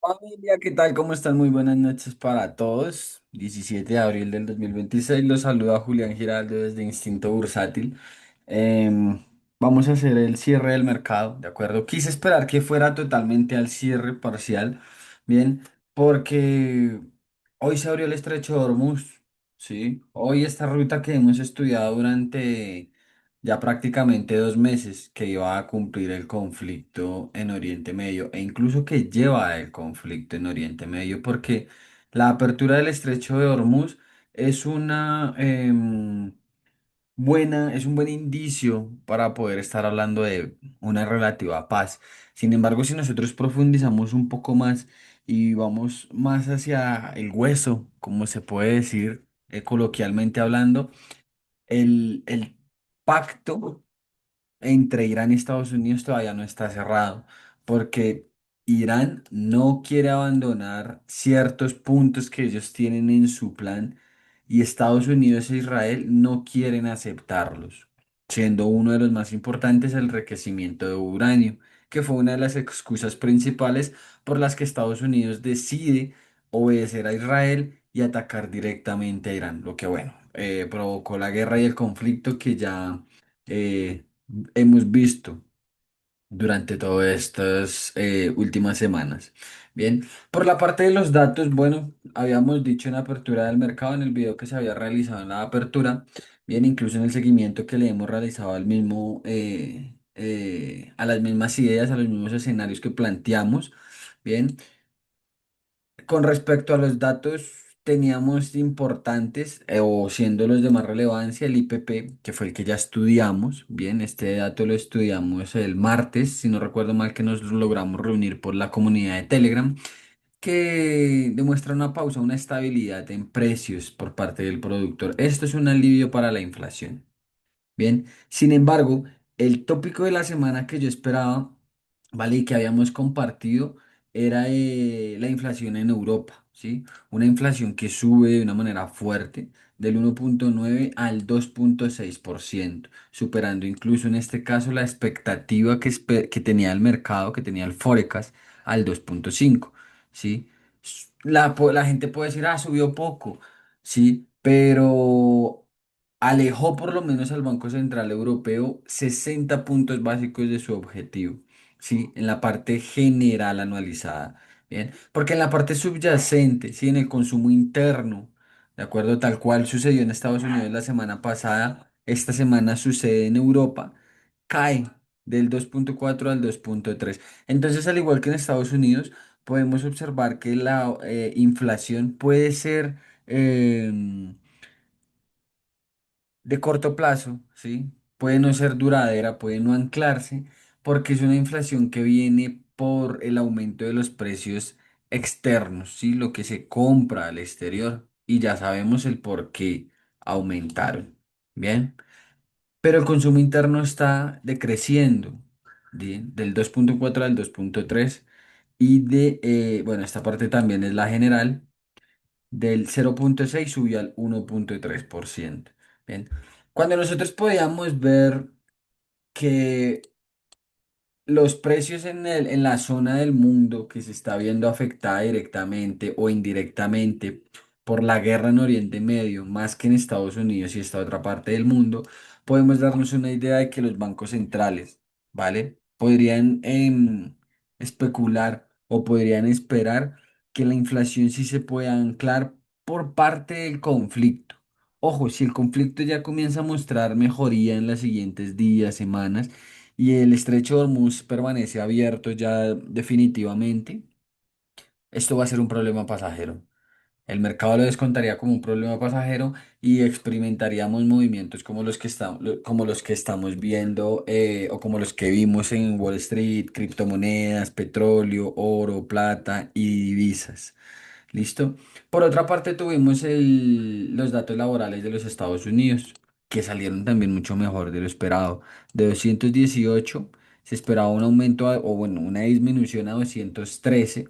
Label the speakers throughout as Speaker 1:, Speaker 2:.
Speaker 1: Familia, ¿qué tal? ¿Cómo están? Muy buenas noches para todos. 17 de abril del 2026, los saluda Julián Giraldo desde Instinto Bursátil. Vamos a hacer el cierre del mercado, ¿de acuerdo? Quise esperar que fuera totalmente al cierre parcial, bien, porque hoy se abrió el estrecho de Hormuz, ¿sí? Hoy esta ruta que hemos estudiado durante ya prácticamente 2 meses que iba a cumplir el conflicto en Oriente Medio e incluso que lleva el conflicto en Oriente Medio porque la apertura del estrecho de Hormuz es es un buen indicio para poder estar hablando de una relativa paz. Sin embargo, si nosotros profundizamos un poco más y vamos más hacia el hueso, como se puede decir coloquialmente hablando, el pacto entre Irán y Estados Unidos todavía no está cerrado, porque Irán no quiere abandonar ciertos puntos que ellos tienen en su plan y Estados Unidos e Israel no quieren aceptarlos, siendo uno de los más importantes el enriquecimiento de uranio, que fue una de las excusas principales por las que Estados Unidos decide obedecer a Israel y atacar directamente a Irán, lo que bueno, provocó la guerra y el conflicto que ya eh, hemos visto durante todas estas últimas semanas. Bien, por la parte de los datos, bueno, habíamos dicho en apertura del mercado, en el video que se había realizado en la apertura, bien, incluso en el seguimiento que le hemos realizado al mismo, a las mismas ideas, a los mismos escenarios que planteamos. Bien, con respecto a los datos, teníamos importantes, o siendo los de más relevancia, el IPP, que fue el que ya estudiamos. Bien, este dato lo estudiamos el martes, si no recuerdo mal, que nos logramos reunir por la comunidad de Telegram, que demuestra una pausa, una estabilidad en precios por parte del productor. Esto es un alivio para la inflación. Bien, sin embargo, el tópico de la semana que yo esperaba, ¿vale? Y que habíamos compartido era la inflación en Europa, ¿sí? Una inflación que sube de una manera fuerte del 1,9 al 2,6%, superando incluso en este caso la expectativa que tenía el mercado, que tenía el Forecast al 2,5, ¿sí? La gente puede decir, ah, subió poco, ¿sí? Pero alejó por lo menos al Banco Central Europeo 60 puntos básicos de su objetivo, ¿sí? En la parte general anualizada, ¿bien? Porque en la parte subyacente, ¿sí? En el consumo interno, de acuerdo, tal cual sucedió en Estados Unidos la semana pasada, esta semana sucede en Europa, cae del 2,4 al 2,3. Entonces, al igual que en Estados Unidos, podemos observar que la inflación puede ser... em, de corto plazo, ¿sí? Puede no ser duradera, puede no anclarse, porque es una inflación que viene por el aumento de los precios externos, ¿sí? Lo que se compra al exterior, y ya sabemos el por qué aumentaron, ¿bien? Pero el consumo interno está decreciendo, ¿bien? Del 2,4 al 2,3 y bueno, esta parte también es la general del 0,6 subió al 1,3%. Bien. Cuando nosotros podíamos ver que los precios en la zona del mundo que se está viendo afectada directamente o indirectamente por la guerra en Oriente Medio, más que en Estados Unidos y esta otra parte del mundo, podemos darnos una idea de que los bancos centrales, ¿vale? Podrían especular o podrían esperar que la inflación sí se pueda anclar por parte del conflicto. Ojo, si el conflicto ya comienza a mostrar mejoría en los siguientes días, semanas, y el estrecho de Hormuz permanece abierto ya definitivamente, esto va a ser un problema pasajero. El mercado lo descontaría como un problema pasajero y experimentaríamos movimientos como los que estamos viendo o como los que vimos en Wall Street, criptomonedas, petróleo, oro, plata y divisas. ¿Listo? Por otra parte, tuvimos los datos laborales de los Estados Unidos, que salieron también mucho mejor de lo esperado. De 218 se esperaba un aumento, o bueno, una disminución a 213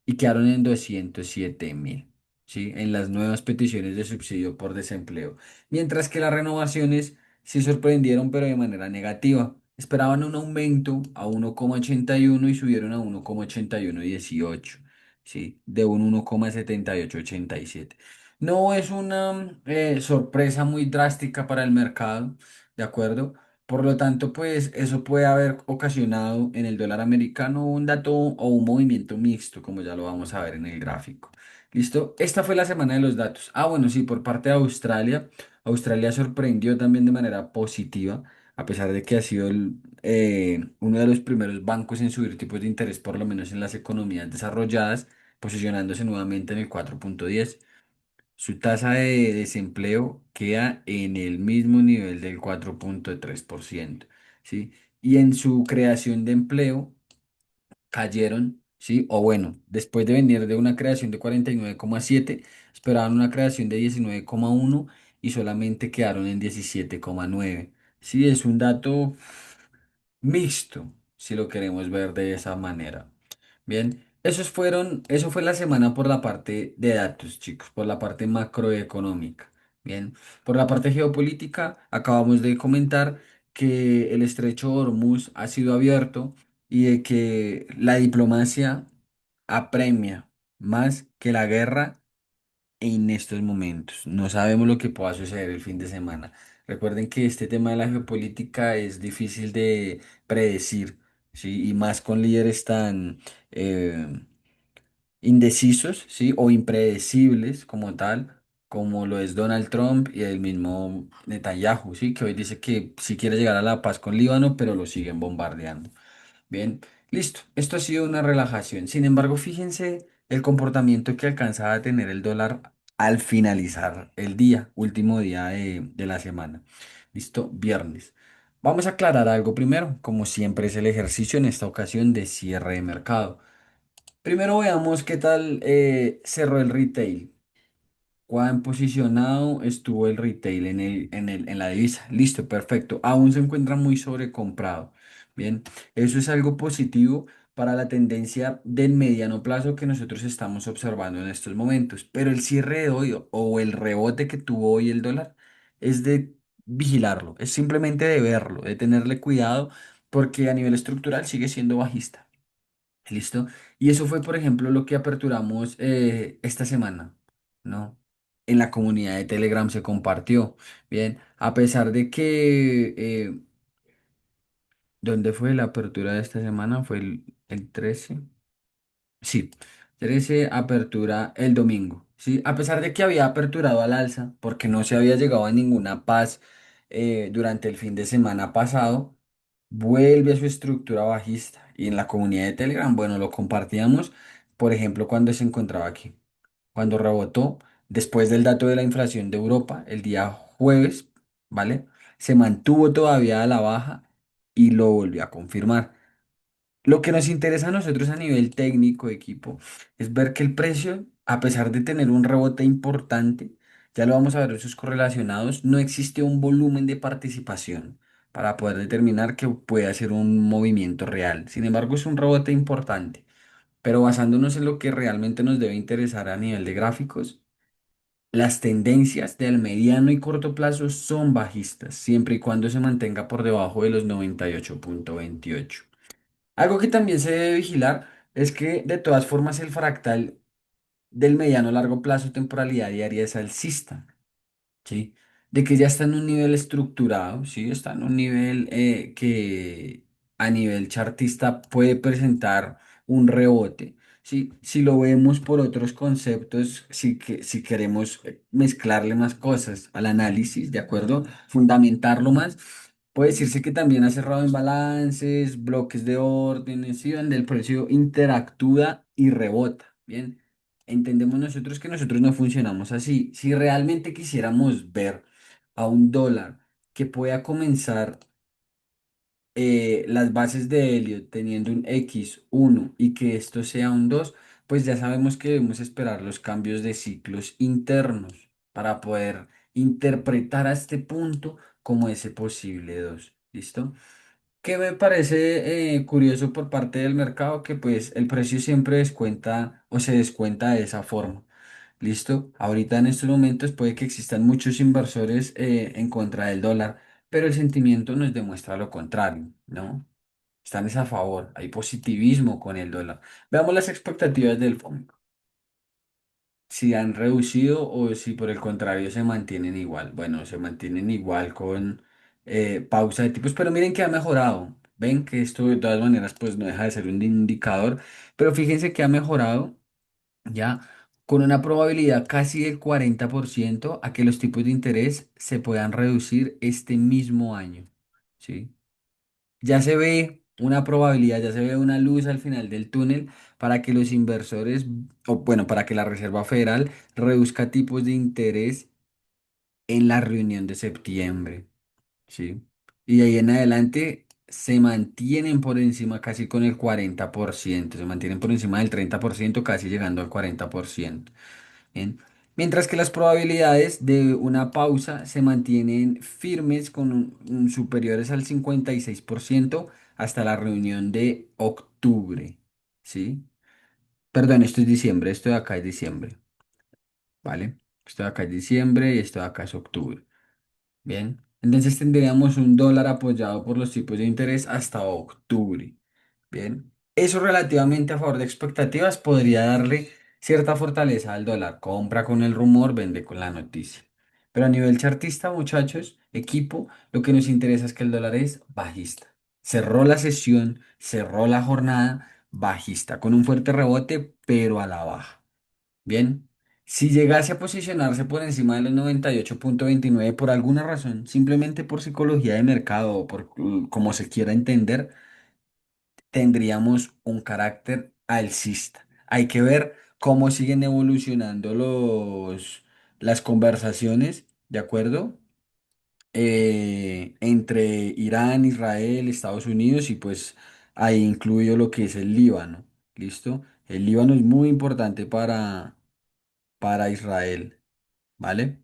Speaker 1: y quedaron en 207.000, ¿sí? En las nuevas peticiones de subsidio por desempleo. Mientras que las renovaciones sí sorprendieron, pero de manera negativa. Esperaban un aumento a 1,81 y subieron a 1,8118. ¿sí? De un 1,7887. No es una sorpresa muy drástica para el mercado, ¿de acuerdo? Por lo tanto, pues eso puede haber ocasionado en el dólar americano un dato o un movimiento mixto, como ya lo vamos a ver en el gráfico. ¿Listo? Esta fue la semana de los datos. Ah, bueno, sí, por parte de Australia. Australia sorprendió también de manera positiva, a pesar de que ha sido uno de los primeros bancos en subir tipos de interés, por lo menos en las economías desarrolladas, posicionándose nuevamente en el 4,10. Su tasa de desempleo queda en el mismo nivel del 4,3%, ¿sí? Y en su creación de empleo cayeron, ¿sí? O bueno, después de venir de una creación de 49,7, esperaban una creación de 19,1 y solamente quedaron en 17,9. Sí, es un dato mixto, si lo queremos ver de esa manera. Bien, eso fue la semana por la parte de datos, chicos, por la parte macroeconómica. Bien, por la parte geopolítica, acabamos de comentar que el estrecho de Hormuz ha sido abierto y de que la diplomacia apremia más que la guerra en estos momentos. No sabemos lo que pueda suceder el fin de semana. Recuerden que este tema de la geopolítica es difícil de predecir, ¿sí? Y más con líderes tan eh, indecisos, ¿sí? O impredecibles como tal, como lo es Donald Trump y el mismo Netanyahu, ¿sí? Que hoy dice que sí quiere llegar a la paz con Líbano, pero lo siguen bombardeando. Bien, listo. Esto ha sido una relajación. Sin embargo, fíjense el comportamiento que alcanzaba a tener el dólar al finalizar el día, último día de la semana. Listo, viernes. Vamos a aclarar algo primero, como siempre es el ejercicio en esta ocasión de cierre de mercado. Primero veamos qué tal cerró el retail. ¿Cuán posicionado estuvo el retail en la divisa? Listo, perfecto. Aún se encuentra muy sobrecomprado. Bien, eso es algo positivo para la tendencia del mediano plazo que nosotros estamos observando en estos momentos. Pero el cierre de hoy o el rebote que tuvo hoy el dólar es de vigilarlo, es simplemente de verlo, de tenerle cuidado porque a nivel estructural sigue siendo bajista. ¿Listo? Y eso fue, por ejemplo, lo que aperturamos esta semana, ¿no? En la comunidad de Telegram se compartió. Bien, a pesar de que, ¿dónde fue la apertura de esta semana? Fue el 13. Sí, 13 apertura el domingo. Sí, a pesar de que había aperturado al alza, porque no se había llegado a ninguna paz durante el fin de semana pasado, vuelve a su estructura bajista. Y en la comunidad de Telegram, bueno, lo compartíamos, por ejemplo, cuando se encontraba aquí, cuando rebotó después del dato de la inflación de Europa el día jueves, ¿vale? Se mantuvo todavía a la baja y lo volvió a confirmar. Lo que nos interesa a nosotros a nivel técnico, equipo, es ver que el precio, a pesar de tener un rebote importante, ya lo vamos a ver en sus correlacionados, no existe un volumen de participación para poder determinar que puede ser un movimiento real. Sin embargo, es un rebote importante, pero basándonos en lo que realmente nos debe interesar a nivel de gráficos, las tendencias del mediano y corto plazo son bajistas, siempre y cuando se mantenga por debajo de los 98,28. Algo que también se debe vigilar es que de todas formas el fractal del mediano a largo plazo temporalidad diaria es alcista. ¿Sí? De que ya está en un nivel estructurado, ¿sí? Está en un nivel que a nivel chartista puede presentar un rebote, ¿sí? Si lo vemos por otros conceptos, si queremos mezclarle más cosas al análisis, ¿de acuerdo? Fundamentarlo más, puede decirse que también ha cerrado en balances, bloques de órdenes, ¿sí? Donde el precio interactúa y rebota, ¿bien? Entendemos nosotros que nosotros no funcionamos así. Si realmente quisiéramos ver a un dólar que pueda comenzar las bases de Elliot teniendo un X1 y que esto sea un 2, pues ya sabemos que debemos esperar los cambios de ciclos internos para poder interpretar a este punto como ese posible 2. ¿Listo? Que me parece curioso por parte del mercado que pues el precio siempre descuenta o se descuenta de esa forma. ¿Listo? Ahorita en estos momentos puede que existan muchos inversores en contra del dólar, pero el sentimiento nos demuestra lo contrario, ¿no? Están es a favor, hay positivismo con el dólar. Veamos las expectativas del fondo. si han reducido o si por el contrario se mantienen igual. Bueno, se mantienen igual con pausa de tipos, pero miren que ha mejorado. Ven que esto de todas maneras pues no deja de ser un indicador, pero fíjense que ha mejorado ya con una probabilidad casi del 40% a que los tipos de interés se puedan reducir este mismo año. ¿Sí? Ya se ve una probabilidad, ya se ve una luz al final del túnel para que los inversores, o bueno, para que la Reserva Federal reduzca tipos de interés en la reunión de septiembre, ¿sí? Y de ahí en adelante se mantienen por encima casi con el 40%, se mantienen por encima del 30%, casi llegando al 40%. Bien. Mientras que las probabilidades de una pausa se mantienen firmes con superiores al 56% hasta la reunión de octubre. ¿Sí? Perdón, esto es diciembre, esto de acá es diciembre. ¿Vale? Esto de acá es diciembre y esto de acá es octubre. Bien. Entonces tendríamos un dólar apoyado por los tipos de interés hasta octubre. Bien. Eso relativamente a favor de expectativas podría darle cierta fortaleza al dólar. Compra con el rumor, vende con la noticia. Pero a nivel chartista, muchachos, equipo, lo que nos interesa es que el dólar es bajista. Cerró la sesión, cerró la jornada bajista, con un fuerte rebote, pero a la baja. Bien, si llegase a posicionarse por encima de los 98,29 por alguna razón, simplemente por psicología de mercado o por como se quiera entender, tendríamos un carácter alcista. Hay que ver cómo siguen evolucionando las conversaciones, ¿de acuerdo? Entre Irán, Israel, Estados Unidos y pues ahí incluyo lo que es el Líbano, ¿listo? El Líbano es muy importante para Israel. ¿Vale?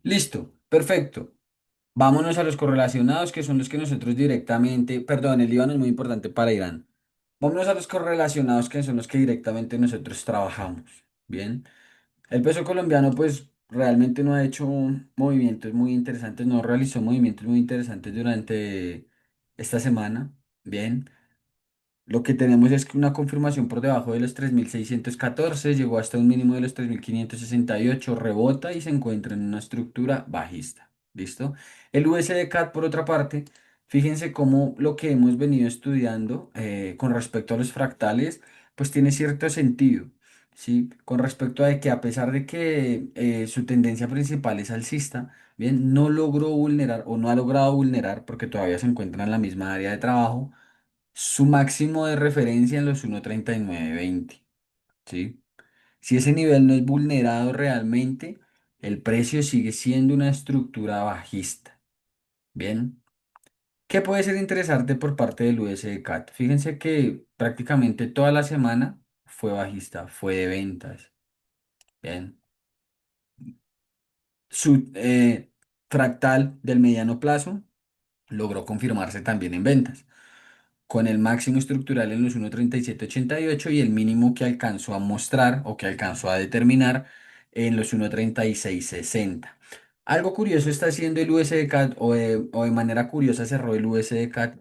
Speaker 1: Listo, perfecto. Vámonos a los correlacionados, que son los que nosotros directamente, perdón, el Líbano es muy importante para Irán. Vámonos a los correlacionados, que son los que directamente nosotros trabajamos. Bien. El peso colombiano, pues, realmente no ha hecho movimientos muy interesantes, no realizó movimientos muy interesantes durante esta semana. Bien. Lo que tenemos es que una confirmación por debajo de los 3.614 llegó hasta un mínimo de los 3.568 rebota y se encuentra en una estructura bajista. ¿Listo? El USD-CAD, por otra parte, fíjense cómo lo que hemos venido estudiando con respecto a los fractales, pues tiene cierto sentido. ¿Sí? Con respecto a que a pesar de que su tendencia principal es alcista, bien, no logró vulnerar o no ha logrado vulnerar porque todavía se encuentra en la misma área de trabajo su máximo de referencia en los 1.3920, ¿sí? Si ese nivel no es vulnerado realmente, el precio sigue siendo una estructura bajista. Bien, ¿qué puede ser interesante por parte del USD-CAT? Fíjense que prácticamente toda la semana fue bajista, fue de ventas. Bien, su fractal del mediano plazo logró confirmarse también en ventas, con el máximo estructural en los 1.3788 y el mínimo que alcanzó a mostrar o que alcanzó a determinar en los 1.3660. Algo curioso está haciendo el USD-CAD o de manera curiosa cerró el USD-CAD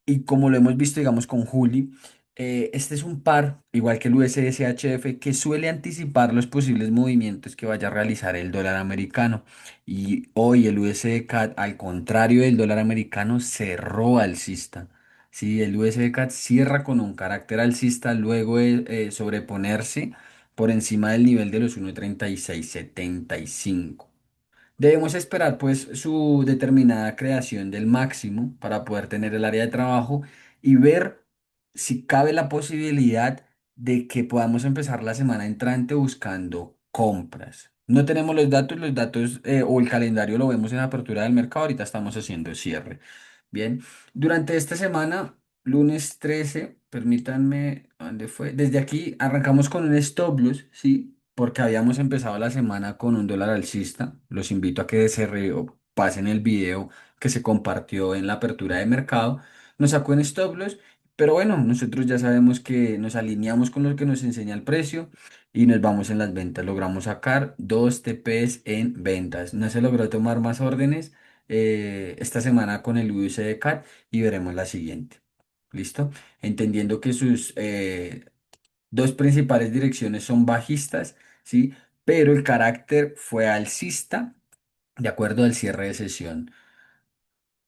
Speaker 1: y como lo hemos visto digamos con Juli, este es un par, igual que el USD-CHF, que suele anticipar los posibles movimientos que vaya a realizar el dólar americano. Y hoy el USD-CAD, al contrario del dólar americano, cerró alcista. Sí, el USD-CAD cierra con un carácter alcista luego de sobreponerse por encima del nivel de los 1.3675. Debemos esperar pues su determinada creación del máximo para poder tener el área de trabajo y ver si cabe la posibilidad de que podamos empezar la semana entrante buscando compras. No tenemos los datos o el calendario lo vemos en apertura del mercado, ahorita estamos haciendo cierre. Bien, durante esta semana, lunes 13, permítanme, ¿dónde fue? Desde aquí arrancamos con un stop loss, ¿sí? Porque habíamos empezado la semana con un dólar alcista. Los invito a que o pasen el video que se compartió en la apertura de mercado. Nos sacó en stop loss, pero bueno, nosotros ya sabemos que nos alineamos con lo que nos enseña el precio y nos vamos en las ventas. Logramos sacar dos TPs en ventas. No se logró tomar más órdenes esta semana con el USD-CAD y veremos la siguiente. ¿Listo? Entendiendo que sus dos principales direcciones son bajistas, ¿sí? Pero el carácter fue alcista de acuerdo al cierre de sesión.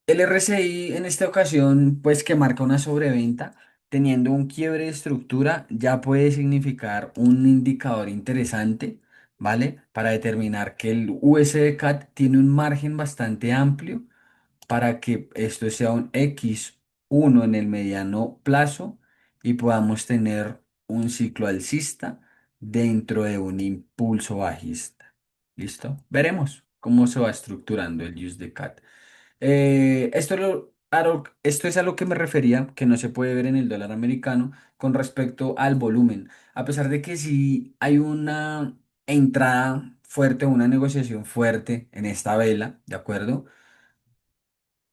Speaker 1: El RSI en esta ocasión, pues que marca una sobreventa, teniendo un quiebre de estructura, ya puede significar un indicador interesante, ¿vale? Para determinar que el USD-CAT tiene un margen bastante amplio para que esto sea un X1 en el mediano plazo y podamos tener un ciclo alcista dentro de un impulso bajista. ¿Listo? Veremos cómo se va estructurando el USD-CAT. Esto es a lo que me refería, que no se puede ver en el dólar americano con respecto al volumen. A pesar de que sí hay una entrada fuerte, una negociación fuerte en esta vela, ¿de acuerdo?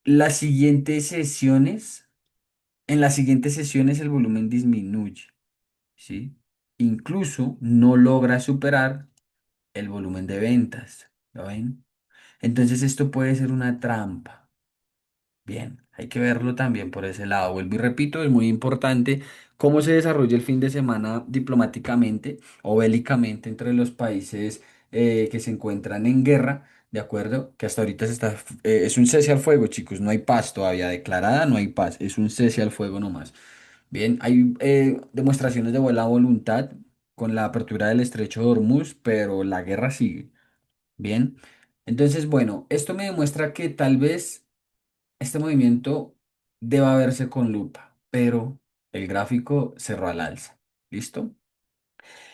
Speaker 1: Las siguientes sesiones, en las siguientes sesiones el volumen disminuye, ¿sí? Incluso no logra superar el volumen de ventas, ¿lo ven? Entonces esto puede ser una trampa. Bien, hay que verlo también por ese lado. Vuelvo y repito, es muy importante cómo se desarrolla el fin de semana diplomáticamente o bélicamente entre los países que se encuentran en guerra, ¿de acuerdo? Que hasta ahorita es un cese al fuego, chicos, no hay paz todavía declarada, no hay paz, es un cese al fuego nomás. Bien, hay demostraciones de buena voluntad con la apertura del estrecho de Hormuz, pero la guerra sigue. Bien, entonces, bueno, esto me demuestra que tal vez este movimiento debe verse con lupa, pero el gráfico cerró al alza. ¿Listo?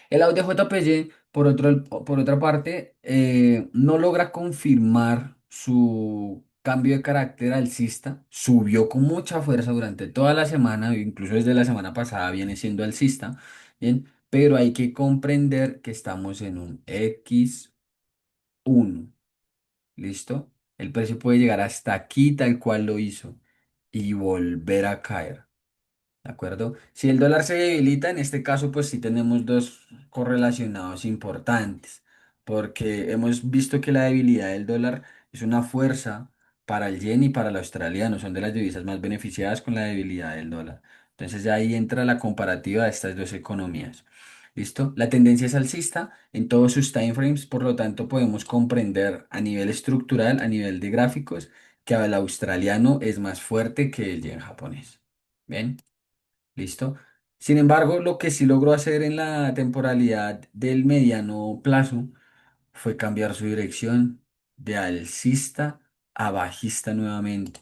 Speaker 1: El audio JPY, por otra parte, no logra confirmar su cambio de carácter alcista. Subió con mucha fuerza durante toda la semana, incluso desde la semana pasada viene siendo alcista. Bien, pero hay que comprender que estamos en un X1. ¿Listo? El precio puede llegar hasta aquí tal cual lo hizo y volver a caer. ¿De acuerdo? Si el dólar se debilita, en este caso, pues sí tenemos dos correlacionados importantes, porque hemos visto que la debilidad del dólar es una fuerza para el yen y para el australiano, son de las divisas más beneficiadas con la debilidad del dólar. Entonces ya ahí entra la comparativa de estas dos economías. ¿Listo? La tendencia es alcista en todos sus timeframes, por lo tanto podemos comprender a nivel estructural, a nivel de gráficos, que el australiano es más fuerte que el yen japonés. Bien. ¿Listo? Sin embargo, lo que sí logró hacer en la temporalidad del mediano plazo fue cambiar su dirección de alcista a bajista nuevamente.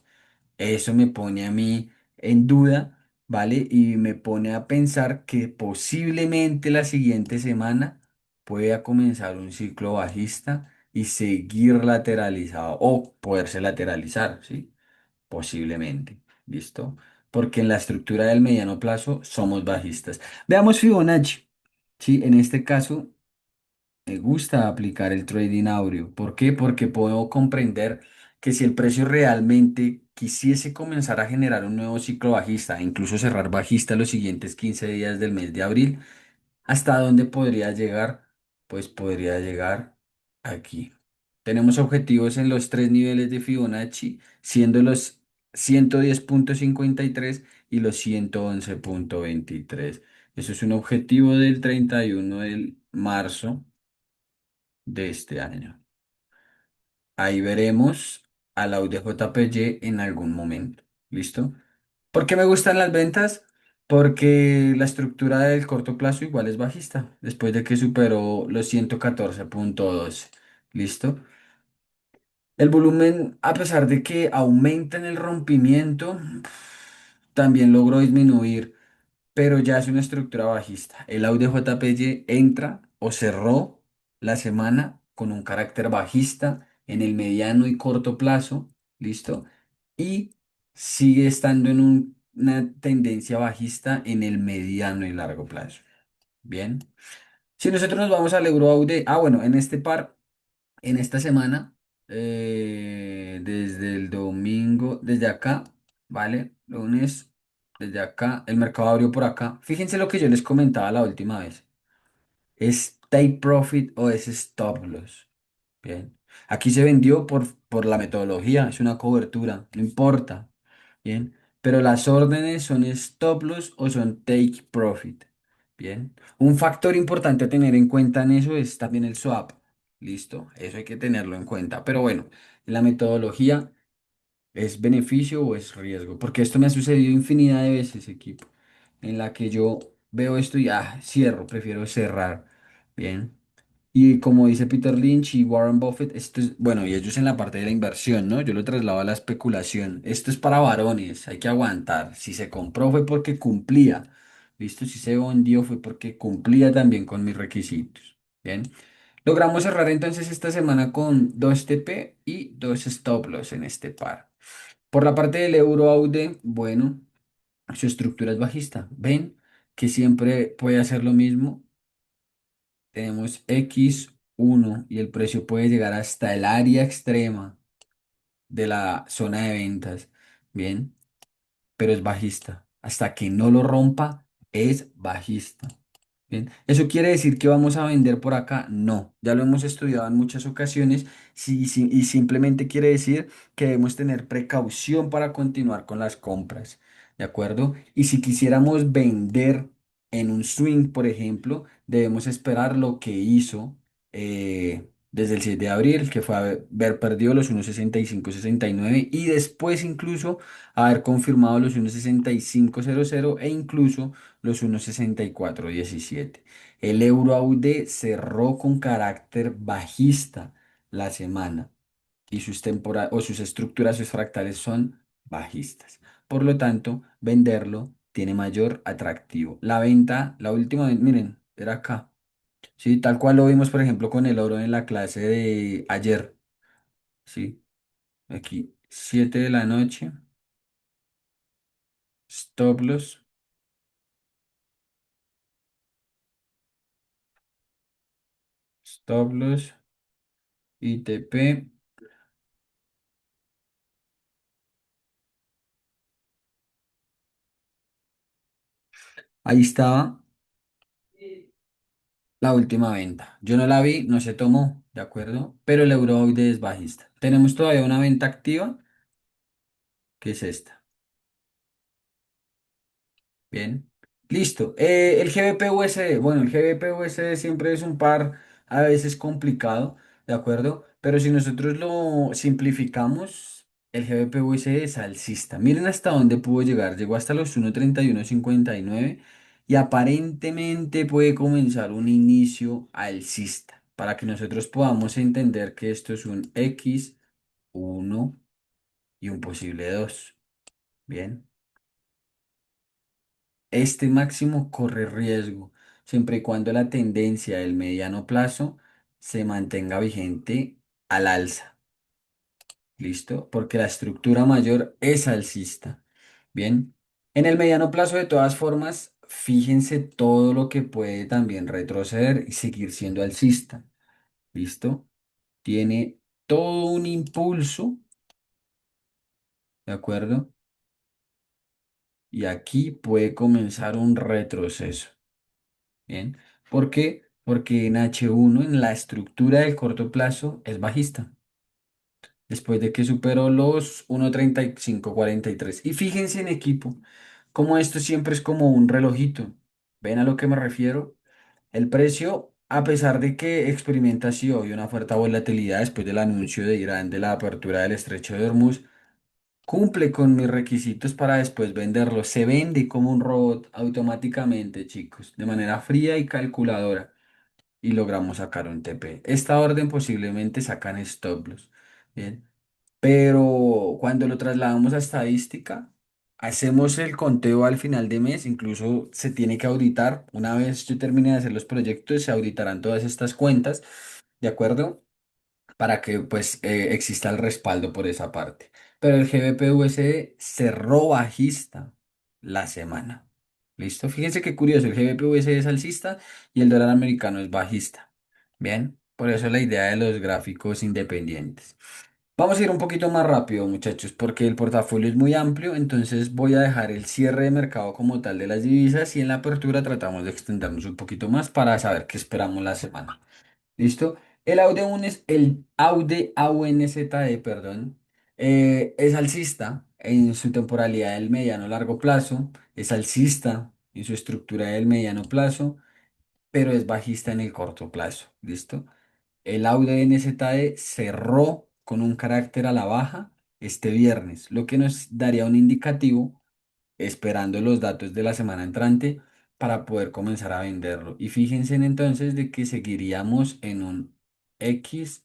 Speaker 1: Eso me pone a mí en duda, ¿vale? Y me pone a pensar que posiblemente la siguiente semana pueda comenzar un ciclo bajista y seguir lateralizado o poderse lateralizar, ¿sí? Posiblemente. ¿Listo? Porque en la estructura del mediano plazo somos bajistas. Veamos Fibonacci. Sí, en este caso me gusta aplicar el trading áureo. ¿Por qué? Porque puedo comprender que si el precio realmente quisiese comenzar a generar un nuevo ciclo bajista, e incluso cerrar bajista los siguientes 15 días del mes de abril, ¿hasta dónde podría llegar? Pues podría llegar aquí. Tenemos objetivos en los tres niveles de Fibonacci, siendo los 110,53 y los 111,23. Eso es un objetivo del 31 de marzo de este año. Ahí veremos al Audi JPY en algún momento. ¿Listo? ¿Por qué me gustan las ventas? Porque la estructura del corto plazo igual es bajista, después de que superó los 114,12. ¿Listo? El volumen, a pesar de que aumenta en el rompimiento, también logró disminuir, pero ya es una estructura bajista. El Audi JPY entra o cerró la semana con un carácter bajista en el mediano y corto plazo, ¿listo? Y sigue estando en una tendencia bajista en el mediano y largo plazo. Bien. Si nosotros nos vamos al euro AUD, bueno, en este par, en esta semana, desde el domingo, desde acá, ¿vale? Lunes, desde acá, el mercado abrió por acá. Fíjense lo que yo les comentaba la última vez. ¿Es take profit o es stop loss? Bien. Aquí se vendió por la metodología, es una cobertura, no importa. Bien. Pero las órdenes son stop loss o son take profit. Bien. Un factor importante a tener en cuenta en eso es también el swap. Listo, eso hay que tenerlo en cuenta. Pero bueno, la metodología es beneficio o es riesgo, porque esto me ha sucedido infinidad de veces, equipo, en la que yo veo esto y cierro, prefiero cerrar. Bien. Y como dice Peter Lynch y Warren Buffett, esto es, bueno, y ellos en la parte de la inversión, ¿no? Yo lo traslado a la especulación. Esto es para varones, hay que aguantar. Si se compró fue porque cumplía. ¿Listo? Si se vendió fue porque cumplía también con mis requisitos. Bien. Logramos cerrar entonces esta semana con 2 TP y 2 stop loss en este par. Por la parte del euro AUD, bueno, su estructura es bajista. Ven que siempre puede hacer lo mismo. Tenemos X1 y el precio puede llegar hasta el área extrema de la zona de ventas. Bien, pero es bajista. Hasta que no lo rompa, es bajista. Bien, ¿eso quiere decir que vamos a vender por acá? No, ya lo hemos estudiado en muchas ocasiones sí, sí, y simplemente quiere decir que debemos tener precaución para continuar con las compras, ¿de acuerdo? Y si quisiéramos vender en un swing, por ejemplo, debemos esperar lo que hizo desde el 7 de abril, que fue haber perdido los 1.6569 y después incluso haber confirmado los 1.6500 e incluso los 1.6417. El euro AUD cerró con carácter bajista la semana y sus estructuras, sus fractales son bajistas. Por lo tanto, venderlo tiene mayor atractivo. La venta, la última vez, miren, era acá. Sí, tal cual lo vimos, por ejemplo, con el oro en la clase de ayer. Sí, aquí, 7 de la noche, stop loss, stop loss, ITP. Ahí estaba la última venta. Yo no la vi, no se tomó, ¿de acuerdo? Pero el euro hoy es bajista. Tenemos todavía una venta activa, que es esta. Bien. Listo. El GBP-USD. Bueno, el GBP-USD siempre es un par a veces complicado, ¿de acuerdo? Pero si nosotros lo simplificamos, el GBP-USD es alcista. Miren hasta dónde pudo llegar. Llegó hasta los 1.3159 y aparentemente puede comenzar un inicio alcista para que nosotros podamos entender que esto es un X, uno y un posible 2. Bien. Este máximo corre riesgo siempre y cuando la tendencia del mediano plazo se mantenga vigente al alza. ¿Listo? Porque la estructura mayor es alcista. Bien. En el mediano plazo, de todas formas, fíjense todo lo que puede también retroceder y seguir siendo alcista. ¿Listo? Tiene todo un impulso, ¿de acuerdo? Y aquí puede comenzar un retroceso. Bien. ¿Por qué? Porque en H1 en la estructura del corto plazo, es bajista, después de que superó los 1.3543. Y fíjense en equipo, como esto siempre es como un relojito. ¿Ven a lo que me refiero? El precio, a pesar de que experimenta así hoy una fuerte volatilidad después del anuncio de Irán de la apertura del estrecho de Hormuz, cumple con mis requisitos para después venderlo. Se vende como un robot automáticamente, chicos, de manera fría y calculadora y logramos sacar un TP. Esta orden posiblemente sacan stop loss. Bien. Pero cuando lo trasladamos a estadística, hacemos el conteo al final de mes, incluso se tiene que auditar. Una vez yo termine de hacer los proyectos, se auditarán todas estas cuentas, ¿de acuerdo? Para que pues exista el respaldo por esa parte. Pero el GBP-USD cerró bajista la semana. ¿Listo? Fíjense qué curioso, el GBP-USD es alcista y el dólar americano es bajista. Bien, por eso la idea de los gráficos independientes. Vamos a ir un poquito más rápido, muchachos, porque el portafolio es muy amplio, entonces voy a dejar el cierre de mercado como tal de las divisas y en la apertura tratamos de extendernos un poquito más para saber qué esperamos la semana. ¿Listo? El Aude AUNZD, perdón, es alcista en su temporalidad del mediano largo plazo, es alcista en su estructura del mediano plazo, pero es bajista en el corto plazo. ¿Listo? El Aude NZD cerró con un carácter a la baja este viernes, lo que nos daría un indicativo esperando los datos de la semana entrante para poder comenzar a venderlo. Y fíjense entonces de que seguiríamos en un X1.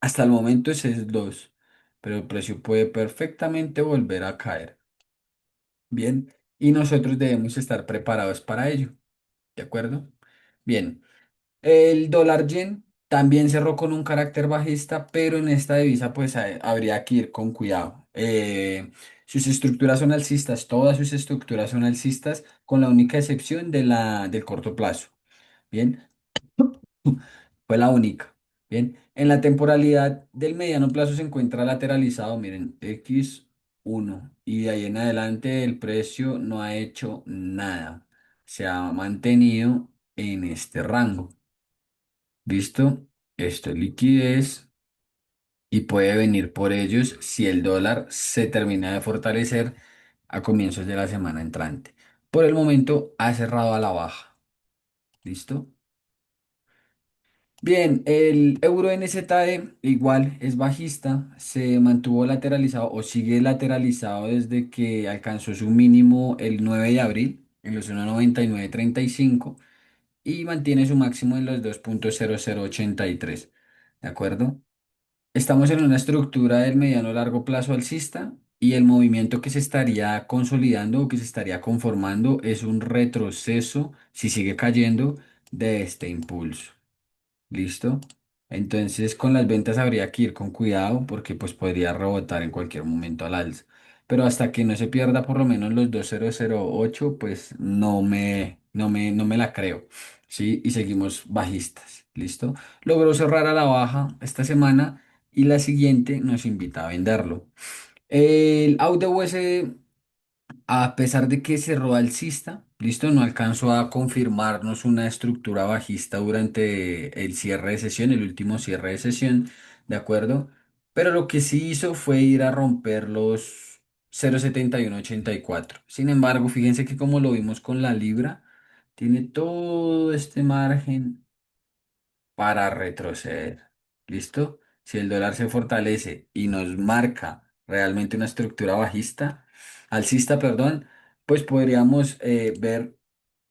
Speaker 1: Hasta el momento ese es 2, pero el precio puede perfectamente volver a caer. Bien, y nosotros debemos estar preparados para ello. ¿De acuerdo? Bien. El dólar yen también cerró con un carácter bajista, pero en esta divisa pues habría que ir con cuidado. Sus estructuras son alcistas, todas sus estructuras son alcistas, con la única excepción del corto plazo. Bien, fue la única. Bien, en la temporalidad del mediano plazo se encuentra lateralizado, miren, X1, y de ahí en adelante el precio no ha hecho nada, se ha mantenido en este rango. ¿Listo? Esto es liquidez y puede venir por ellos si el dólar se termina de fortalecer a comienzos de la semana entrante. Por el momento ha cerrado a la baja. ¿Listo? Bien, el euro NZD igual es bajista, se mantuvo lateralizado o sigue lateralizado desde que alcanzó su mínimo el 9 de abril en los 1,9935 y mantiene su máximo en los 2,0083. ¿De acuerdo? Estamos en una estructura del mediano largo plazo alcista y el movimiento que se estaría consolidando o que se estaría conformando es un retroceso, si sigue cayendo, de este impulso. ¿Listo? Entonces con las ventas habría que ir con cuidado porque pues podría rebotar en cualquier momento al alza. Pero hasta que no se pierda por lo menos los 2,008 pues no me la creo. ¿Sí? Y seguimos bajistas. ¿Listo? Logró cerrar a la baja esta semana y la siguiente nos invita a venderlo. El Audio USD, a pesar de que cerró alcista, listo, no alcanzó a confirmarnos una estructura bajista durante el cierre de sesión, el último cierre de sesión, ¿de acuerdo? Pero lo que sí hizo fue ir a romper los 0,7184. Sin embargo, fíjense que como lo vimos con la libra, tiene todo este margen para retroceder. ¿Listo? Si el dólar se fortalece y nos marca realmente una estructura bajista, alcista, perdón, pues podríamos ver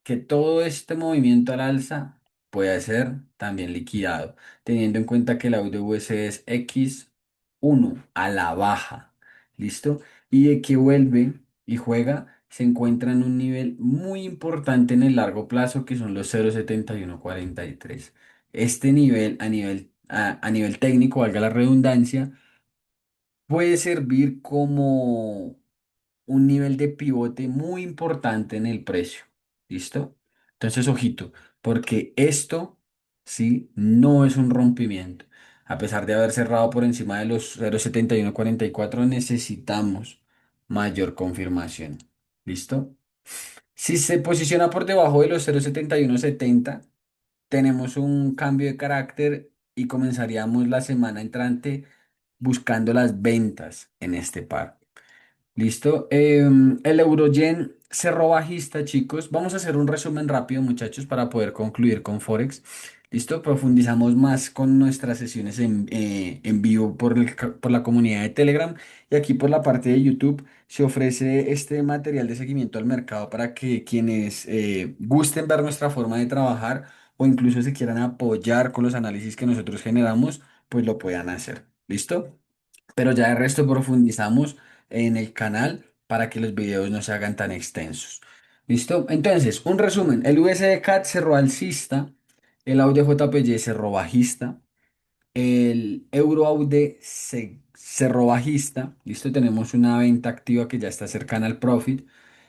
Speaker 1: que todo este movimiento al alza puede ser también liquidado, teniendo en cuenta que la UDUS es X1 a la baja. ¿Listo? Y de que vuelve y juega. Se encuentra en un nivel muy importante en el largo plazo que son los 0,7143. Este nivel a nivel técnico, valga la redundancia, puede servir como un nivel de pivote muy importante en el precio. ¿Listo? Entonces, ojito, porque esto, sí, no es un rompimiento. A pesar de haber cerrado por encima de los 0,7144, necesitamos mayor confirmación. ¿Listo? Si se posiciona por debajo de los 0,7170, tenemos un cambio de carácter y comenzaríamos la semana entrante buscando las ventas en este par. ¿Listo? El Euroyen cerró bajista, chicos. Vamos a hacer un resumen rápido, muchachos, para poder concluir con Forex. ¿Listo? Profundizamos más con nuestras sesiones en vivo por la comunidad de Telegram y aquí por la parte de YouTube se ofrece este material de seguimiento al mercado para que quienes gusten ver nuestra forma de trabajar o incluso se quieran apoyar con los análisis que nosotros generamos, pues lo puedan hacer. ¿Listo? Pero ya de resto profundizamos en el canal para que los videos no se hagan tan extensos. ¿Listo? Entonces, un resumen. El USD CAD cerró alcista, el AUD JPY cerró bajista, el Euro AUD cerró bajista. ¿Listo? Tenemos una venta activa que ya está cercana al profit.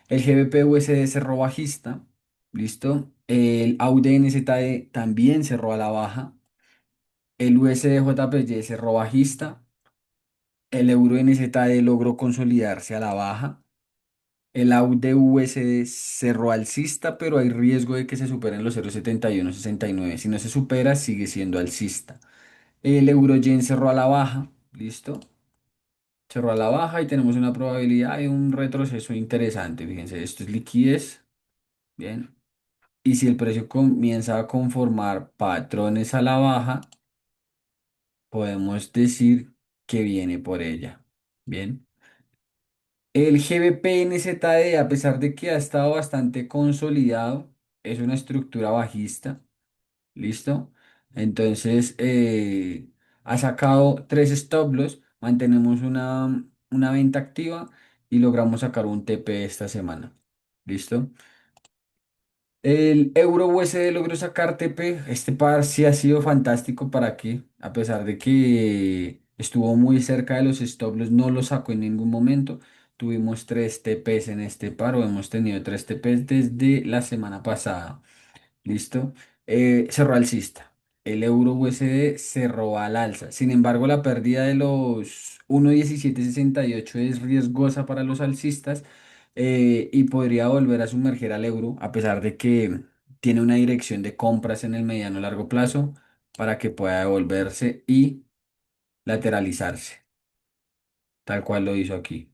Speaker 1: El GBP USD cerró bajista. ¿Listo? El AUD NZD también cerró a la baja. El USD JPY cerró bajista. El euro NZD logró consolidarse a la baja. El AUD-USD cerró alcista, pero hay riesgo de que se superen los 0,7169. Si no se supera, sigue siendo alcista. El euro yen cerró a la baja. ¿Listo? cerró a la baja y tenemos una probabilidad de un retroceso interesante. Fíjense, esto es liquidez, bien. Y si el precio comienza a conformar patrones a la baja, podemos decir que viene por ella. Bien. El GBP-NZD, a pesar de que ha estado bastante consolidado, es una estructura bajista. ¿Listo? Entonces, ha sacado tres stop loss, mantenemos una venta activa y logramos sacar un TP esta semana. ¿Listo? El euro USD logró sacar TP. Este par sí ha sido fantástico para que, a pesar de que estuvo muy cerca de los stop loss, no lo sacó en ningún momento. Tuvimos tres TPs en este par, o hemos tenido tres TPs desde la semana pasada. ¿Listo? Cerró alcista. El euro USD cerró al alza. Sin embargo, la pérdida de los 1,1768 es riesgosa para los alcistas, y podría volver a sumergir al euro, a pesar de que tiene una dirección de compras en el mediano largo plazo para que pueda devolverse y lateralizarse, tal cual lo hizo aquí.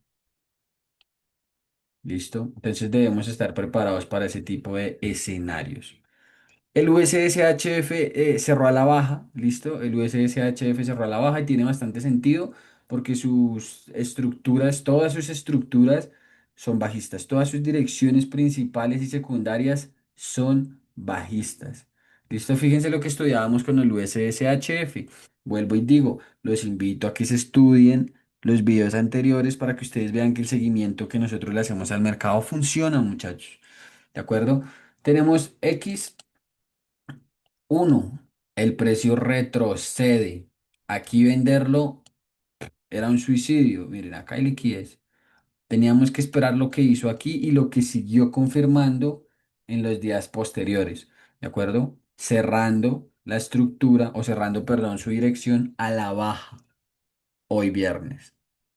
Speaker 1: ¿Listo? Entonces debemos estar preparados para ese tipo de escenarios. El USSHF cerró a la baja, ¿listo? El USSHF cerró a la baja y tiene bastante sentido porque sus estructuras, todas sus estructuras son bajistas, todas sus direcciones principales y secundarias son bajistas. ¿Listo? Fíjense lo que estudiábamos con el USSHF. Vuelvo y digo, los invito a que se estudien los videos anteriores para que ustedes vean que el seguimiento que nosotros le hacemos al mercado funciona, muchachos. ¿De acuerdo? Tenemos X. Uno, el precio retrocede. Aquí venderlo era un suicidio. Miren, acá hay liquidez. Teníamos que esperar lo que hizo aquí y lo que siguió confirmando en los días posteriores. ¿De acuerdo? Cerrando la estructura o cerrando, perdón, su dirección a la baja hoy viernes.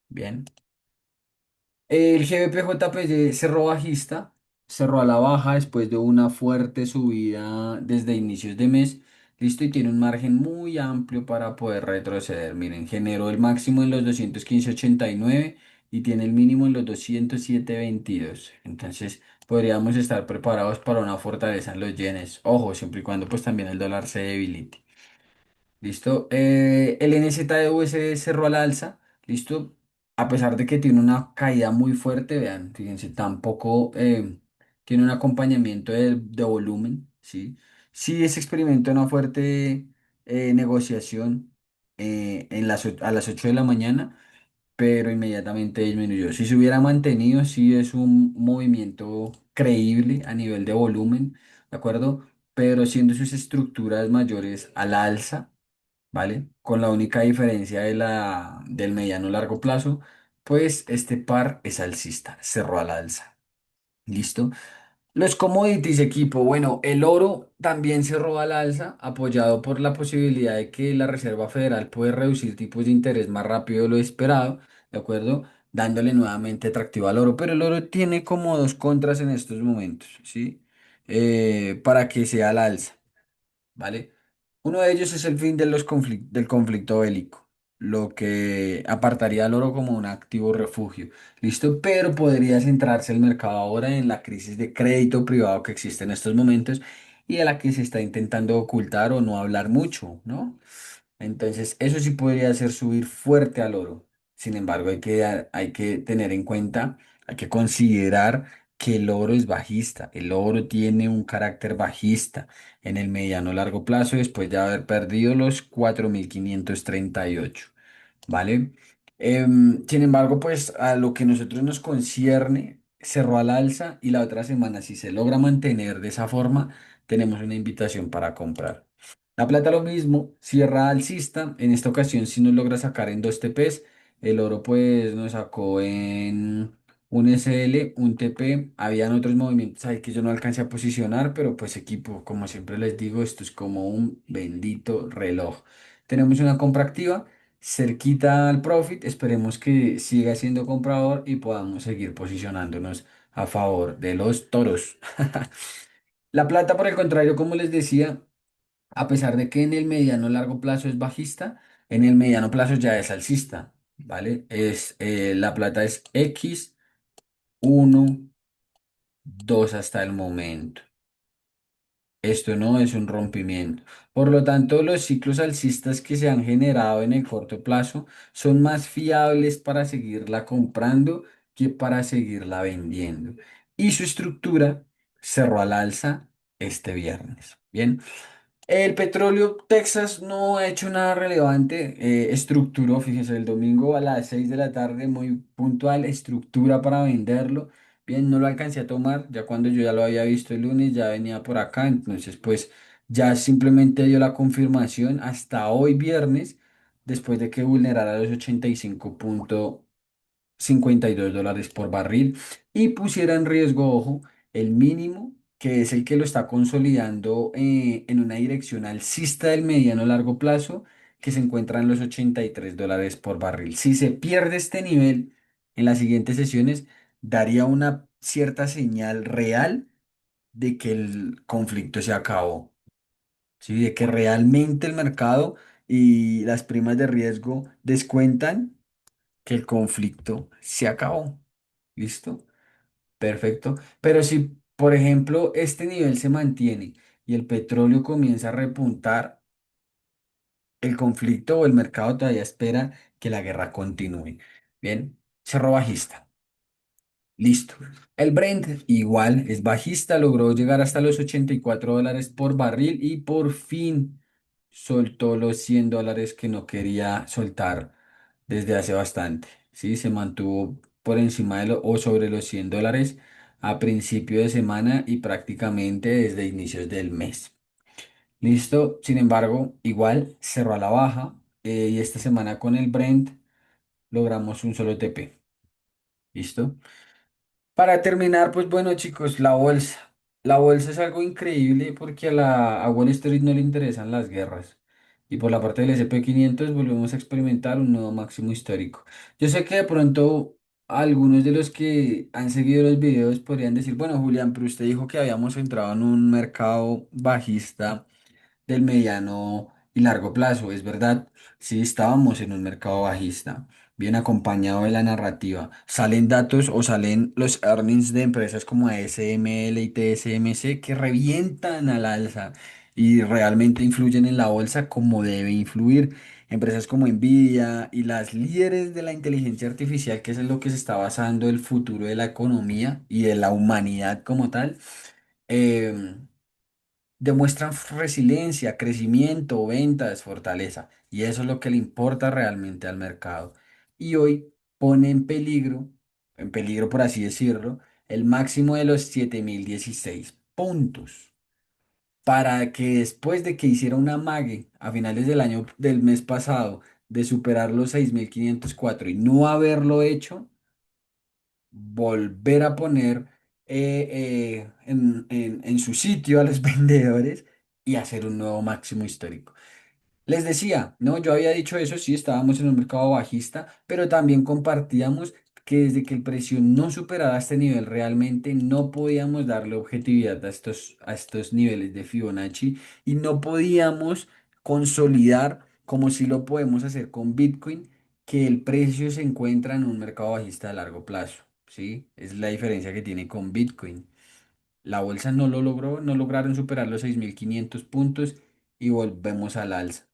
Speaker 1: Bien. El GBP-JPY cerró bajista, cerró a la baja después de una fuerte subida desde inicios de mes. Listo, y tiene un margen muy amplio para poder retroceder. Miren, generó el máximo en los 215,89 y tiene el mínimo en los 207,22. Entonces, podríamos estar preparados para una fortaleza en los yenes. Ojo, siempre y cuando pues también el dólar se debilite. ¿Listo? El NZUSD cerró al alza, ¿listo? A pesar de que tiene una caída muy fuerte, vean, fíjense, tampoco tiene un acompañamiento de volumen, ¿sí? Sí se experimenta una fuerte negociación a las 8 de la mañana, pero inmediatamente disminuyó. Si se hubiera mantenido, sí es un movimiento creíble a nivel de volumen, ¿de acuerdo? Pero siendo sus estructuras mayores al alza, ¿vale? Con la única diferencia del mediano largo plazo, pues este par es alcista, cerró al alza. ¿Listo? Los commodities, equipo. Bueno, el oro también cerró al alza, apoyado por la posibilidad de que la Reserva Federal puede reducir tipos de interés más rápido de lo esperado, ¿de acuerdo? Dándole nuevamente atractivo al oro. Pero el oro tiene como dos contras en estos momentos, ¿sí? Para que sea al alza. ¿Vale? Uno de ellos es el fin de del conflicto bélico, lo que apartaría al oro como un activo refugio. ¿Listo? Pero podría centrarse el mercado ahora en la crisis de crédito privado que existe en estos momentos y a la que se está intentando ocultar o no hablar mucho, ¿no? Entonces, eso sí podría hacer subir fuerte al oro. Sin embargo, hay que tener en cuenta, hay que considerar que el oro es bajista. El oro tiene un carácter bajista en el mediano largo plazo después de haber perdido los 4,538. ¿Vale? Sin embargo, pues a lo que nosotros nos concierne, cerró al alza y la otra semana, si se logra mantener de esa forma, tenemos una invitación para comprar. La plata lo mismo, cierra alcista, en esta ocasión si nos logra sacar en dos TPs, el oro pues nos sacó en un SL, un TP, habían otros movimientos ahí que yo no alcancé a posicionar, pero pues equipo, como siempre les digo, esto es como un bendito reloj. Tenemos una compra activa cerquita al profit, esperemos que siga siendo comprador y podamos seguir posicionándonos a favor de los toros. La plata, por el contrario, como les decía, a pesar de que en el mediano largo plazo es bajista, en el mediano plazo ya es alcista. ¿vale? La plata es X1, 2 hasta el momento. Esto no es un rompimiento. Por lo tanto, los ciclos alcistas que se han generado en el corto plazo son más fiables para seguirla comprando que para seguirla vendiendo. Y su estructura cerró al alza este viernes. Bien. El petróleo Texas no ha hecho nada relevante. Estructuró, fíjese, el domingo a las 6 de la tarde, muy puntual, estructura para venderlo. Bien, no lo alcancé a tomar, ya cuando yo ya lo había visto el lunes, ya venía por acá, entonces pues ya simplemente dio la confirmación hasta hoy viernes, después de que vulnerara los 85,52 dólares por barril y pusiera en riesgo, ojo, el mínimo, que es el que lo está consolidando en una dirección alcista del mediano largo plazo, que se encuentra en los 83 dólares por barril. Si se pierde este nivel en las siguientes sesiones, daría una cierta señal real de que el conflicto se acabó, ¿sí? De que realmente el mercado y las primas de riesgo descuentan que el conflicto se acabó. ¿Listo? Perfecto. Pero si, por ejemplo, este nivel se mantiene y el petróleo comienza a repuntar, el conflicto o el mercado todavía espera que la guerra continúe. Bien, cerró bajista. Listo. El Brent igual es bajista, logró llegar hasta los 84 dólares por barril y por fin soltó los 100 dólares que no quería soltar desde hace bastante. Sí, se mantuvo por encima de o sobre los 100 dólares a principio de semana y prácticamente desde inicios del mes. Listo. Sin embargo, igual cerró a la baja y esta semana con el Brent logramos un solo TP. ¿Listo? Para terminar, pues bueno, chicos, la bolsa. La bolsa es algo increíble porque a Wall Street no le interesan las guerras. Y por la parte del S&P 500 volvemos a experimentar un nuevo máximo histórico. Yo sé que de pronto algunos de los que han seguido los videos podrían decir, bueno, Julián, pero usted dijo que habíamos entrado en un mercado bajista del mediano y largo plazo. Es verdad, sí estábamos en un mercado bajista, bien acompañado de la narrativa. Salen datos o salen los earnings de empresas como ASML y TSMC que revientan al alza y realmente influyen en la bolsa como debe influir. Empresas como Nvidia y las líderes de la inteligencia artificial, que es en lo que se está basando el futuro de la economía y de la humanidad como tal. em, Demuestran resiliencia, crecimiento, ventas, fortaleza. Y eso es lo que le importa realmente al mercado. Y hoy pone en peligro por así decirlo, el máximo de los 7.016 puntos. Para que después de que hiciera un amague a finales del año del mes pasado de superar los 6.504 y no haberlo hecho, volver a poner en su sitio a los vendedores y hacer un nuevo máximo histórico. Les decía, no, yo había dicho eso, sí, estábamos en un mercado bajista, pero también compartíamos que desde que el precio no superara este nivel, realmente no podíamos darle objetividad a estos niveles de Fibonacci y no podíamos consolidar, como si lo podemos hacer con Bitcoin, que el precio se encuentra en un mercado bajista a largo plazo, ¿sí? Es la diferencia que tiene con Bitcoin. La bolsa no lo logró, no lograron superar los 6.500 puntos y volvemos al alza.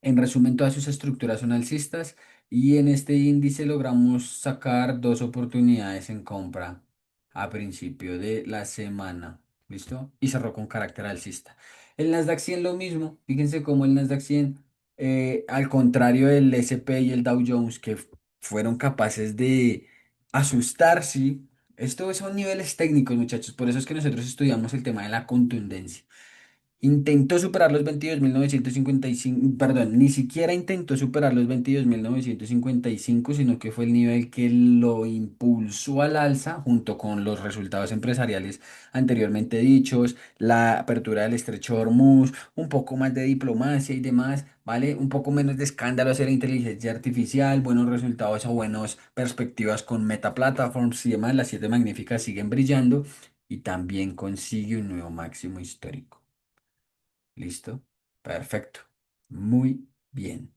Speaker 1: En resumen, todas sus estructuras son alcistas y en este índice logramos sacar dos oportunidades en compra a principio de la semana. ¿Listo? Y cerró con carácter alcista. El Nasdaq 100 lo mismo. Fíjense cómo el Nasdaq 100, al contrario del S&P y el Dow Jones, que fueron capaces de asustar, sí. Estos son niveles técnicos, muchachos. Por eso es que nosotros estudiamos el tema de la contundencia. Intentó superar los 22.955, perdón, ni siquiera intentó superar los 22.955, sino que fue el nivel que lo impulsó al alza junto con los resultados empresariales anteriormente dichos, la apertura del estrecho de Hormuz, un poco más de diplomacia y demás, ¿vale? Un poco menos de escándalo hacia la inteligencia artificial, buenos resultados o buenas perspectivas con Meta Platforms y demás, las siete magníficas siguen brillando y también consigue un nuevo máximo histórico. ¿Listo? Perfecto. Muy bien.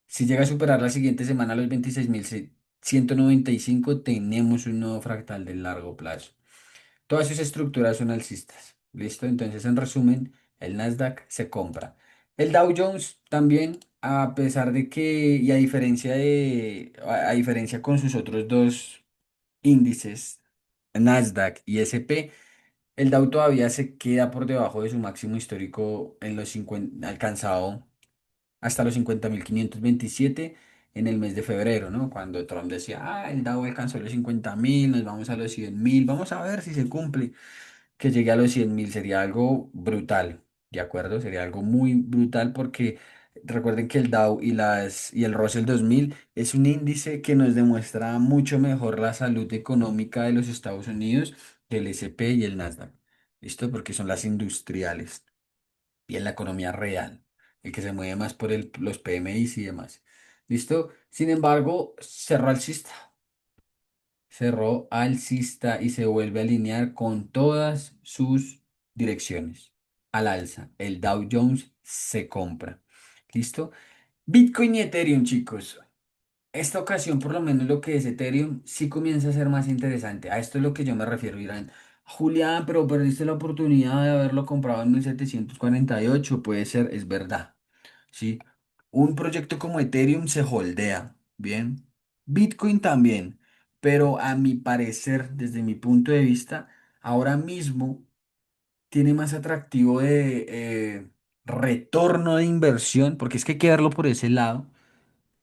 Speaker 1: Si llega a superar la siguiente semana los 26.195, tenemos un nuevo fractal de largo plazo. Todas sus estructuras son alcistas. ¿Listo? Entonces, en resumen, el Nasdaq se compra. El Dow Jones también, a pesar de que, y a diferencia con sus otros dos índices, Nasdaq y S&P, el Dow todavía se queda por debajo de su máximo histórico en los 50, alcanzado hasta los 50.527 en el mes de febrero, ¿no? Cuando Trump decía, el Dow alcanzó los 50.000, nos vamos a los 100.000, vamos a ver si se cumple. Que llegue a los 100.000 sería algo brutal, ¿de acuerdo? Sería algo muy brutal porque recuerden que el Dow y el Russell 2000 es un índice que nos demuestra mucho mejor la salud económica de los Estados Unidos que el S&P y el Nasdaq. ¿Listo? Porque son las industriales y en la economía real, el que se mueve más por los PMIs y demás. ¿Listo? Sin embargo, cerró alcista y se vuelve a alinear con todas sus direcciones al alza. El Dow Jones se compra. ¿Listo? Bitcoin y Ethereum, chicos. Esta ocasión, por lo menos lo que es Ethereum, sí comienza a ser más interesante. A esto es lo que yo me refiero. Dirán, Julián, pero perdiste la oportunidad de haberlo comprado en 1748. Puede ser, es verdad. ¿Sí? Un proyecto como Ethereum se holdea, ¿bien? Bitcoin también, pero a mi parecer, desde mi punto de vista, ahora mismo tiene más atractivo de retorno de inversión, porque es que hay que verlo por ese lado,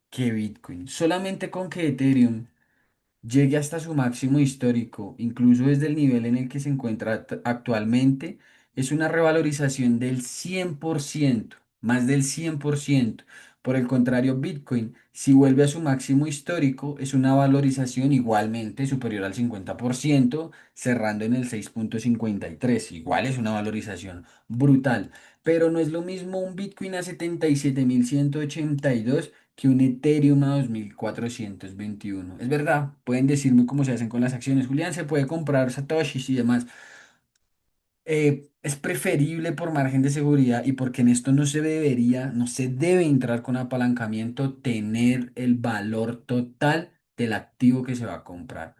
Speaker 1: que Bitcoin. Solamente con que Ethereum llegue hasta su máximo histórico, incluso desde el nivel en el que se encuentra actualmente, es una revalorización del 100%, más del 100%. Por el contrario, Bitcoin, si vuelve a su máximo histórico, es una valorización igualmente superior al 50%, cerrando en el 6,53. Igual es una valorización brutal, pero no es lo mismo un Bitcoin a 77.182 que un Ethereum a 2.421. Es verdad, pueden decirme cómo se hacen con las acciones. Julián, se puede comprar satoshis y demás. Es preferible por margen de seguridad y porque en esto no se debe entrar con apalancamiento, tener el valor total del activo que se va a comprar.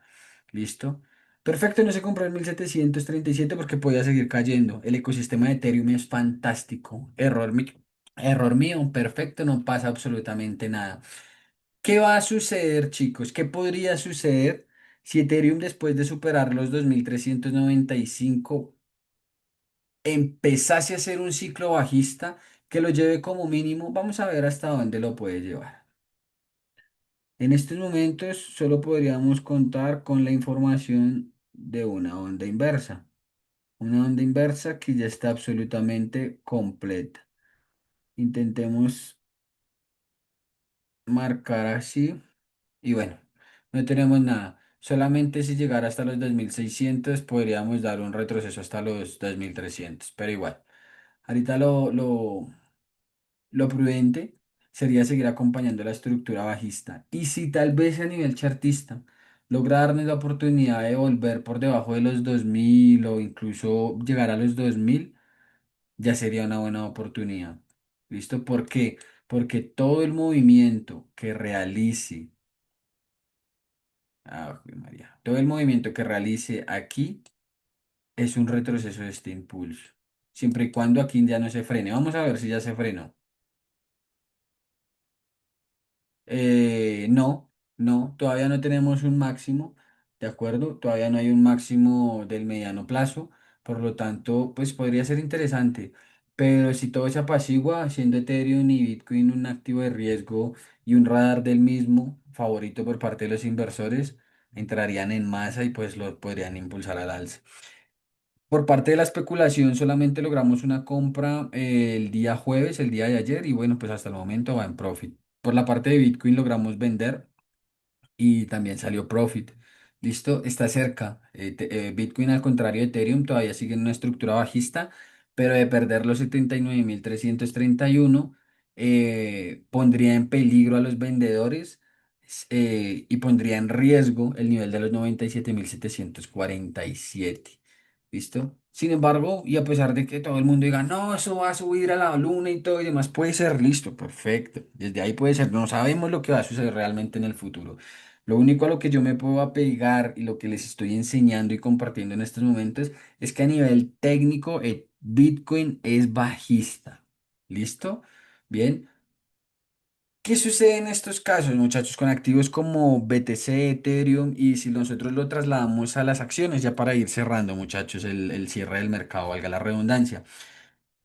Speaker 1: ¿Listo? Perfecto, no se compró en 1737 porque podía seguir cayendo. El ecosistema de Ethereum es fantástico. Error mío, perfecto, no pasa absolutamente nada. ¿Qué va a suceder, chicos? ¿Qué podría suceder si Ethereum después de superar los 2.395 empezase a hacer un ciclo bajista que lo lleve como mínimo? Vamos a ver hasta dónde lo puede llevar. En estos momentos solo podríamos contar con la información de una onda inversa. Una onda inversa que ya está absolutamente completa. Intentemos marcar así. Y bueno, no tenemos nada. Solamente si llegara hasta los 2.600 podríamos dar un retroceso hasta los 2.300. Pero igual, ahorita lo prudente sería seguir acompañando la estructura bajista. Y si tal vez a nivel chartista logra darnos la oportunidad de volver por debajo de los 2.000 o incluso llegar a los 2.000, ya sería una buena oportunidad. ¿Listo? ¿Por qué? Porque todo el movimiento que realice Jue María. Todo el movimiento que realice aquí es un retroceso de este impulso. Siempre y cuando aquí ya no se frene. Vamos a ver si ya se frenó. No, no, todavía no tenemos un máximo, ¿de acuerdo? Todavía no hay un máximo del mediano plazo. Por lo tanto, pues podría ser interesante. Pero si todo se apacigua, siendo Ethereum y Bitcoin un activo de riesgo y un radar del mismo favorito por parte de los inversores, entrarían en masa y pues lo podrían impulsar al alza. Por parte de la especulación, solamente logramos una compra el día jueves, el día de ayer, y bueno, pues hasta el momento va en profit. Por la parte de Bitcoin logramos vender y también salió profit. Listo, está cerca. Bitcoin, al contrario de Ethereum, todavía sigue en una estructura bajista, pero de perder los 79.331 pondría en peligro a los vendedores y pondría en riesgo el nivel de los 97.747. ¿Listo? Sin embargo, y a pesar de que todo el mundo diga, no, eso va a subir a la luna y todo y demás, puede ser listo, perfecto. Desde ahí puede ser, no sabemos lo que va a suceder realmente en el futuro. Lo único a lo que yo me puedo apegar y lo que les estoy enseñando y compartiendo en estos momentos es que a nivel técnico, Bitcoin es bajista. ¿Listo? Bien. ¿Qué sucede en estos casos, muchachos, con activos como BTC, Ethereum y si nosotros lo trasladamos a las acciones, ya para ir cerrando, muchachos, el cierre del mercado, valga la redundancia?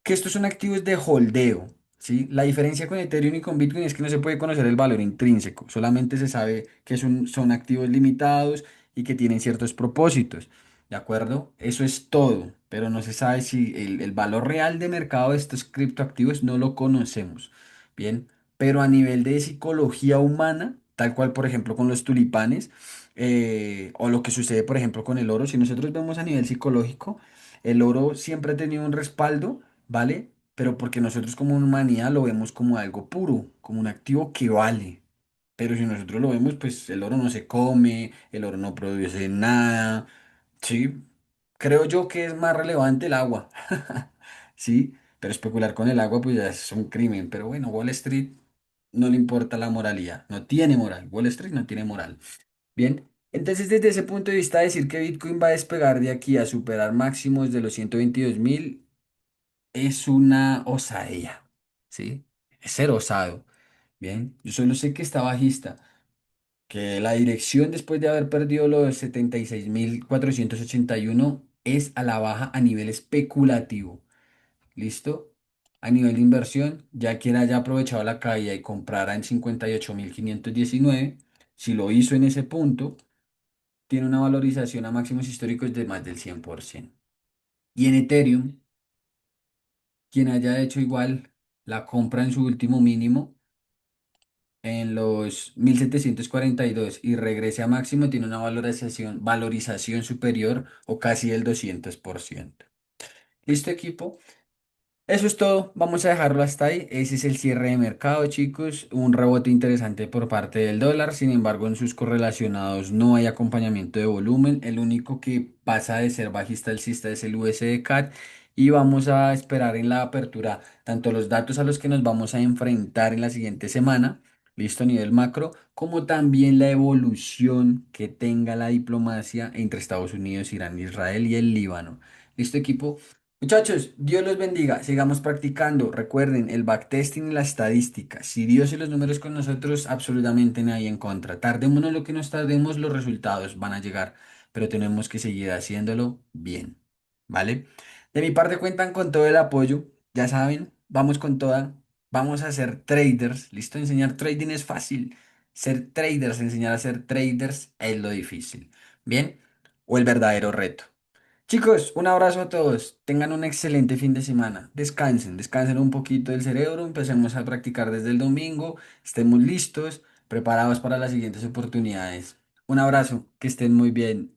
Speaker 1: Que estos son activos de holdeo, ¿sí? La diferencia con Ethereum y con Bitcoin es que no se puede conocer el valor intrínseco, solamente se sabe que son activos limitados y que tienen ciertos propósitos, ¿de acuerdo? Eso es todo, pero no se sabe si el valor real de mercado de estos criptoactivos no lo conocemos, ¿bien? Pero a nivel de psicología humana, tal cual por ejemplo con los tulipanes, o lo que sucede por ejemplo con el oro, si nosotros vemos a nivel psicológico, el oro siempre ha tenido un respaldo, ¿vale? Pero porque nosotros como humanidad lo vemos como algo puro, como un activo que vale. Pero si nosotros lo vemos, pues el oro no se come, el oro no produce nada, ¿sí? Creo yo que es más relevante el agua, ¿sí? Pero especular con el agua, pues ya es un crimen. Pero bueno, Wall Street no le importa la moralidad, no tiene moral. Wall Street no tiene moral. Bien, entonces desde ese punto de vista, decir que Bitcoin va a despegar de aquí a superar máximos de los 122.000 es una osadía, ¿sí? Es ser osado. Bien, yo solo sé que está bajista, que la dirección después de haber perdido los 76.481 es a la baja a nivel especulativo. ¿Listo? A nivel de inversión, ya quien haya aprovechado la caída y comprara en 58.519 si lo hizo en ese punto, tiene una valorización a máximos históricos de más del 100%. Y en Ethereum, quien haya hecho igual la compra en su último mínimo en los 1.742 y regrese a máximo, tiene una valorización superior o casi el 200%. ¿Listo, equipo? Eso es todo, vamos a dejarlo hasta ahí. Ese es el cierre de mercado, chicos. Un rebote interesante por parte del dólar. Sin embargo, en sus correlacionados no hay acompañamiento de volumen. El único que pasa de ser bajista alcista es el USD CAD. Y vamos a esperar en la apertura tanto los datos a los que nos vamos a enfrentar en la siguiente semana, listo a nivel macro, como también la evolución que tenga la diplomacia entre Estados Unidos, Irán, Israel y el Líbano. ¿Listo, equipo? Muchachos, Dios los bendiga, sigamos practicando. Recuerden, el backtesting y la estadística. Si Dios y los números con nosotros, absolutamente nadie en contra. Tardémonos lo que nos tardemos, los resultados van a llegar, pero tenemos que seguir haciéndolo bien, ¿vale? De mi parte cuentan con todo el apoyo, ya saben, vamos con toda, vamos a ser traders, ¿listo? Enseñar trading es fácil, ser traders, enseñar a ser traders es lo difícil, ¿bien? O el verdadero reto. Chicos, un abrazo a todos. Tengan un excelente fin de semana. Descansen, descansen un poquito del cerebro. Empecemos a practicar desde el domingo. Estemos listos, preparados para las siguientes oportunidades. Un abrazo, que estén muy bien.